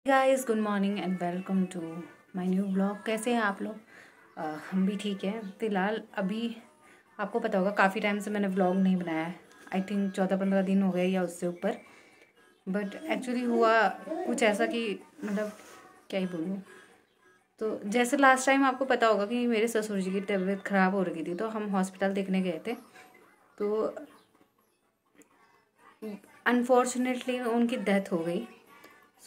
Guys, good morning and welcome to my new blog. कैसे हैं आप लोग? हम भी ठीक हैं। फ़िलहाल अभी आपको पता होगा काफ़ी टाइम से मैंने ब्लॉग नहीं बनाया है। आई थिंक 14-15 दिन हो गए या उससे ऊपर। बट एक्चुअली हुआ कुछ ऐसा कि मतलब क्या ही बोलूँ। तो जैसे लास्ट टाइम आपको पता होगा कि मेरे ससुर जी की तबीयत ख़राब हो रही थी, तो हम हॉस्पिटल देखने गए थे। तो अनफॉर्चुनेटली उनकी डेथ हो गई।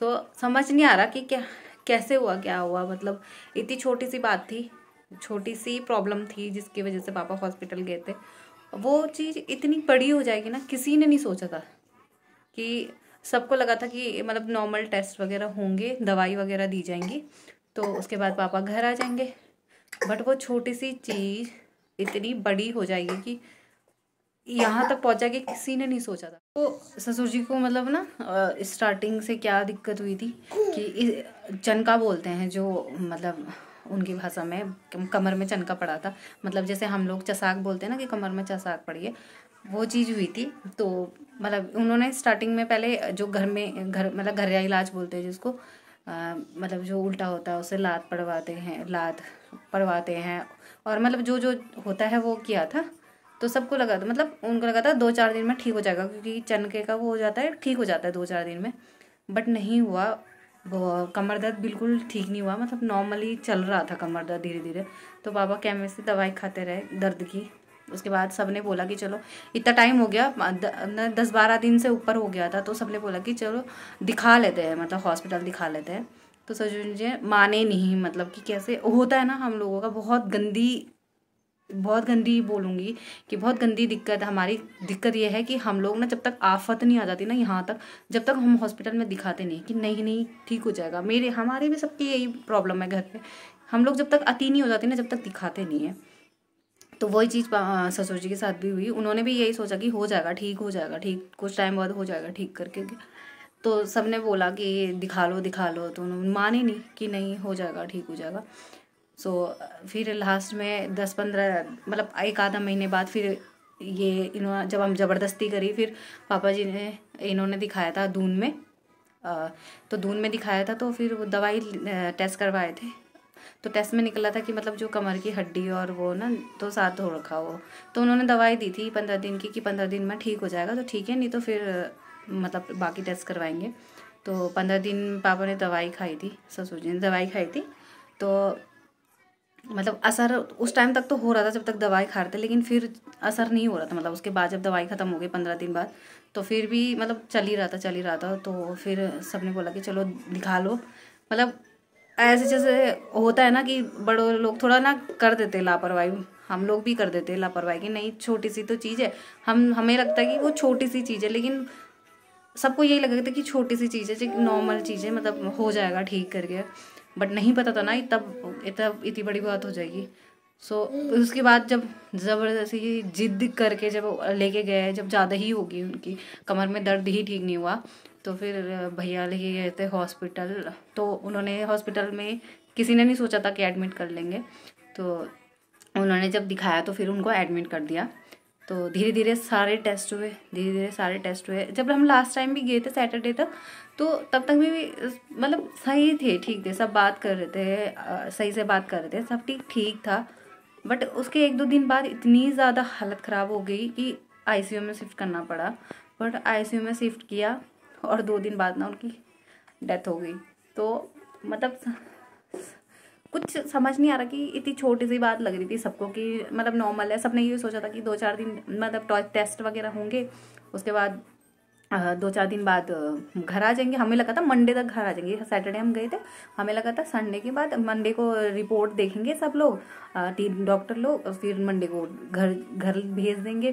समझ नहीं आ रहा कि क्या कैसे हुआ, क्या हुआ। मतलब इतनी छोटी सी बात थी, छोटी सी प्रॉब्लम थी जिसकी वजह से पापा हॉस्पिटल गए थे। वो चीज़ इतनी बड़ी हो जाएगी ना, किसी ने नहीं सोचा था। कि सबको लगा था कि मतलब नॉर्मल टेस्ट वगैरह होंगे, दवाई वगैरह दी जाएंगी, तो उसके बाद पापा घर आ जाएंगे। बट वो छोटी सी चीज़ इतनी बड़ी हो जाएगी कि यहाँ तक पहुँचा कि किसी ने नहीं सोचा था। तो ससुर जी को मतलब ना स्टार्टिंग से क्या दिक्कत हुई थी कि चनका बोलते हैं, जो मतलब उनकी भाषा में कमर में चनका पड़ा था। मतलब जैसे हम लोग चसाक बोलते हैं ना कि कमर में चसाक पड़ी है, वो चीज़ हुई थी। तो मतलब उन्होंने स्टार्टिंग में पहले जो घर मतलब घरेलू इलाज बोलते हैं जिसको, मतलब जो उल्टा होता है उसे लात पड़वाते हैं। और मतलब जो जो होता है वो किया था। तो सबको लगा था, मतलब उनको लगा था 2-4 दिन में ठीक हो जाएगा, क्योंकि चनके का वो हो जाता है, ठीक हो जाता है 2-4 दिन में। बट नहीं हुआ। वो कमर दर्द बिल्कुल ठीक नहीं हुआ, मतलब नॉर्मली चल रहा था कमर दर्द धीरे धीरे। तो पापा केमिस्ट से दवाई खाते रहे दर्द की। उसके बाद सबने बोला कि चलो, इतना टाइम हो गया, 10-12 दिन से ऊपर हो गया था। तो सबने बोला कि चलो दिखा लेते हैं, मतलब हॉस्पिटल दिखा लेते हैं। तो सच माने नहीं, मतलब कि कैसे होता है ना, हम लोगों का बहुत गंदी बोलूँगी कि बहुत गंदी दिक्कत। हमारी दिक्कत ये है कि हम लोग ना, जब तक आफत नहीं आ जाती ना यहाँ तक, जब तक हम हॉस्पिटल में दिखाते नहीं कि नहीं नहीं ठीक हो जाएगा। हमारे भी सबकी यही प्रॉब्लम है घर पे। हम लोग जब तक अति नहीं हो जाती ना, जब तक दिखाते नहीं है। तो वही चीज़ ससुर जी के साथ भी हुई। उन्होंने भी यही सोचा कि हो जाएगा, ठीक हो जाएगा, ठीक कुछ टाइम बाद हो जाएगा ठीक करके। तो सबने बोला कि दिखा लो दिखा लो, तो उन्होंने माने नहीं कि नहीं हो जाएगा, ठीक हो जाएगा। फिर लास्ट में 10-15 मतलब एक आधा महीने बाद फिर ये इन्होंने, जब हम ज़बरदस्ती करी, फिर पापा जी ने इन्होंने दिखाया था दून में। तो दून में दिखाया था, तो फिर वो दवाई टेस्ट करवाए थे। तो टेस्ट में निकला था कि मतलब जो कमर की हड्डी और वो ना, तो साथ हो रखा वो। तो उन्होंने दवाई दी थी 15 दिन की, कि 15 दिन में ठीक हो जाएगा तो ठीक है, नहीं तो फिर मतलब बाकी टेस्ट करवाएंगे। तो 15 दिन पापा ने दवाई खाई थी, ससुर जी ने दवाई खाई थी। तो मतलब असर उस टाइम तक तो हो रहा था जब तक दवाई खा रहे थे, लेकिन फिर असर नहीं हो रहा था। मतलब उसके बाद जब दवाई ख़त्म हो गई 15 दिन बाद, तो फिर भी मतलब चल ही रहा था। तो फिर सबने बोला कि चलो दिखा लो। मतलब ऐसे जैसे होता है ना कि बड़े लोग थोड़ा ना कर देते लापरवाही, हम लोग भी कर देते लापरवाही कि नहीं छोटी सी तो चीज़ है। हमें लगता है कि वो छोटी सी चीज़ है, लेकिन सबको यही लगता था कि छोटी सी चीज़ है, नॉर्मल चीज़ है, मतलब हो जाएगा ठीक करके। बट नहीं पता था ना तब इतनी बड़ी बात हो जाएगी। उसके बाद जब ज़बरदस्ती जिद करके जब लेके गए, जब ज़्यादा ही होगी उनकी कमर में दर्द ही ठीक नहीं हुआ, तो फिर भैया लेके गए थे हॉस्पिटल। तो उन्होंने हॉस्पिटल में, किसी ने नहीं सोचा था कि एडमिट कर लेंगे। तो उन्होंने जब दिखाया तो फिर उनको एडमिट कर दिया। तो धीरे धीरे सारे टेस्ट हुए। जब हम लास्ट टाइम भी गए थे सैटरडे तक, तो तब तक भी मतलब सही थे, ठीक थे, सब बात कर रहे थे, सही से बात कर रहे थे, सब ठीक था। बट उसके 1-2 दिन बाद इतनी ज़्यादा हालत ख़राब हो गई कि आईसीयू में शिफ्ट करना पड़ा। बट आईसीयू में शिफ्ट किया और 2 दिन बाद ना उनकी डेथ हो गई। तो मतलब कुछ समझ नहीं आ रहा कि इतनी छोटी सी बात लग रही थी सबको कि मतलब नॉर्मल है। सबने ये सोचा था कि 2-4 दिन मतलब टेस्ट वगैरह होंगे, उसके बाद 2-4 दिन बाद घर आ जाएंगे। हमें लगा था मंडे तक घर आ जाएंगे। सैटरडे हम गए थे, हमें लगा था संडे के बाद मंडे को रिपोर्ट देखेंगे सब लोग, 3 डॉक्टर लोग, और फिर मंडे को घर भेज देंगे।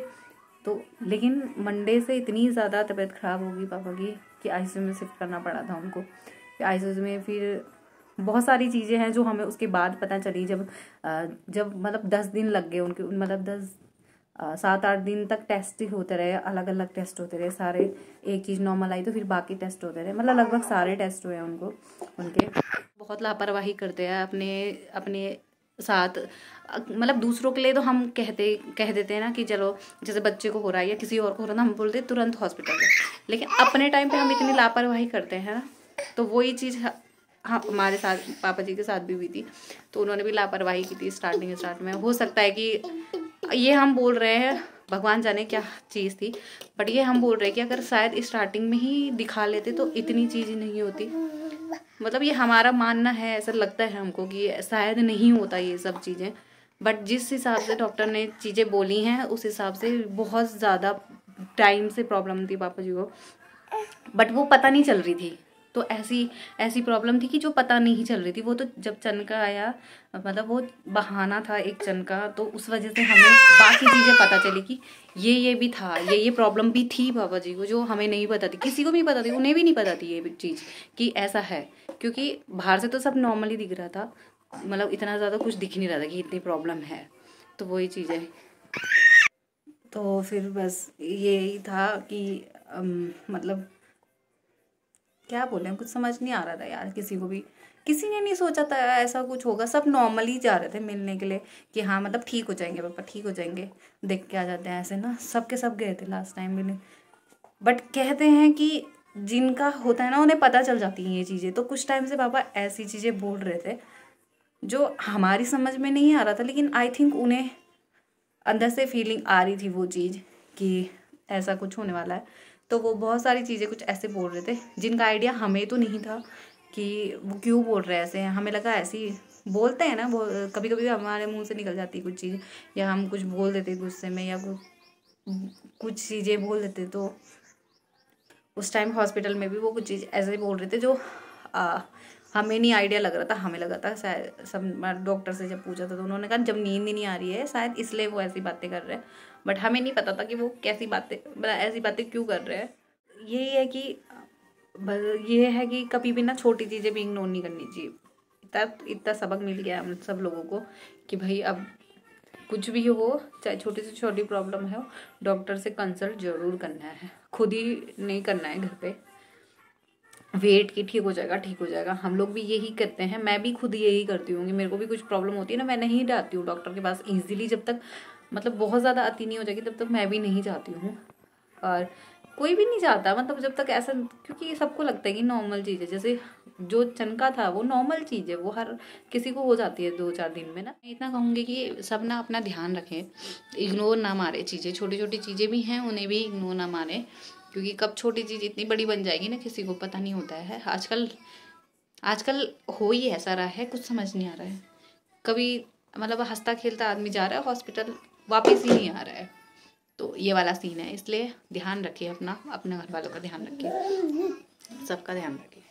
तो लेकिन मंडे से इतनी ज़्यादा तबीयत ख़राब हो गई पापा की कि आईसीयू में शिफ्ट करना पड़ा था उनको। आईसीयू में फिर बहुत सारी चीज़ें हैं जो हमें उसके बाद पता चली, जब मतलब 10 दिन लग गए उनके, मतलब 7-8 दिन तक टेस्ट ही होते रहे, अलग अलग टेस्ट होते रहे सारे। एक चीज़ नॉर्मल आई तो फिर बाकी टेस्ट होते रहे, मतलब लगभग सारे टेस्ट हुए उनको। उनके बहुत लापरवाही करते हैं अपने साथ। मतलब दूसरों के लिए तो हम कह देते हैं ना कि चलो, जैसे बच्चे को हो रहा है या किसी और को हो रहा है, हम बोलते हैं तुरंत हॉस्पिटल में। लेकिन अपने टाइम पे हम इतनी लापरवाही करते हैं ना तो वही चीज़ हाँ हमारे साथ पापा जी के साथ भी हुई थी। तो उन्होंने भी लापरवाही की थी स्टार्ट में। हो सकता है कि ये हम बोल रहे हैं, भगवान जाने क्या चीज़ थी, बट ये हम बोल रहे हैं कि अगर शायद स्टार्टिंग में ही दिखा लेते तो इतनी चीज़ नहीं होती। मतलब ये हमारा मानना है, ऐसा लगता है हमको कि शायद नहीं होता ये सब चीज़ें, बट जिस हिसाब से डॉक्टर ने चीज़ें बोली हैं उस हिसाब से बहुत ज़्यादा टाइम से प्रॉब्लम थी पापा जी को, बट वो पता नहीं चल रही थी। तो ऐसी प्रॉब्लम थी कि जो पता नहीं चल रही थी। वो तो जब चनका आया, मतलब वो बहाना था एक चनका, तो उस वजह से हमें बाकी चीज़ें पता चली कि ये भी था, ये प्रॉब्लम भी थी पापा जी को, जो हमें नहीं पता थी, किसी को भी पता थी, उन्हें भी नहीं पता थी ये चीज़ कि ऐसा है। क्योंकि बाहर से तो सब नॉर्मली दिख रहा था, मतलब इतना ज़्यादा कुछ दिख नहीं रहा था कि इतनी प्रॉब्लम है। तो वही चीज़ है। तो फिर बस यही था कि मतलब क्या बोले, कुछ समझ नहीं आ रहा था यार। किसी ने नहीं सोचा था ऐसा कुछ होगा। सब नॉर्मली जा रहे थे मिलने के लिए कि हाँ मतलब ठीक हो जाएंगे पापा, ठीक हो जाएंगे, देख के आ जाते हैं ऐसे ना। सबके सब गए थे लास्ट टाइम भी नहीं, बट कहते हैं कि जिनका होता है ना उन्हें पता चल जाती हैं ये चीज़ें। तो कुछ टाइम से पापा ऐसी चीज़ें बोल रहे थे जो हमारी समझ में नहीं आ रहा था, लेकिन आई थिंक उन्हें अंदर से फीलिंग आ रही थी वो चीज़ कि ऐसा कुछ होने वाला है। तो वो बहुत सारी चीज़ें कुछ ऐसे बोल रहे थे जिनका आइडिया हमें तो नहीं था कि वो क्यों बोल रहे हैं ऐसे। हमें लगा ऐसे ही बोलते हैं ना, कभी कभी हमारे मुंह से निकल जाती है कुछ चीज़, या हम कुछ बोल देते गुस्से में, या कुछ चीज़ें बोल देते। तो उस टाइम हॉस्पिटल में भी वो कुछ चीज़ ऐसे बोल रहे थे जो हमें नहीं आइडिया लग रहा था। हमें लगा था शायद, सब डॉक्टर से जब पूछा था तो उन्होंने कहा जब नींद ही नहीं आ रही है शायद इसलिए वो ऐसी बातें कर रहे हैं। बट हमें नहीं पता था कि वो कैसी बातें, मतलब ऐसी बातें क्यों कर रहे हैं। यही है कि ये है कि कभी भी ना छोटी चीज़ें भी इग्नोर नहीं करनी चाहिए। इतना सबक मिल गया हम सब लोगों को कि भाई अब कुछ भी हो, चाहे छोटी से छोटी प्रॉब्लम है, डॉक्टर से कंसल्ट जरूर करना है। खुद ही नहीं करना है घर पे वेट की ठीक हो जाएगा, ठीक हो जाएगा। हम लोग भी यही करते हैं, मैं भी खुद यही करती हूँ कि मेरे को भी कुछ प्रॉब्लम होती है ना, मैं नहीं जाती हूँ डॉक्टर के पास ईजिली। जब तक मतलब बहुत ज़्यादा अति नहीं हो जाएगी तब तक मैं भी नहीं जाती हूँ, और कोई भी नहीं जाता मतलब जब तक ऐसा, क्योंकि सबको लगता है कि नॉर्मल चीज़ है। जैसे जो चनका था वो नॉर्मल चीज़ है, वो हर किसी को हो जाती है 2-4 दिन में ना। मैं इतना कहूँगी कि सब ना अपना ध्यान रखें, इग्नोर ना मारे चीज़ें। छोटी छोटी चीज़ें भी हैं उन्हें भी इग्नोर ना मारें, क्योंकि कब छोटी चीज़ इतनी बड़ी बन जाएगी ना किसी को पता नहीं होता है। आजकल हो ही ऐसा रहा है, कुछ समझ नहीं आ रहा है। कभी मतलब हंसता खेलता आदमी जा रहा है हॉस्पिटल, वापस ही नहीं आ रहा है। तो ये वाला सीन है, इसलिए ध्यान रखिए अपना, अपने घर वालों का ध्यान रखिए, सबका ध्यान रखिए।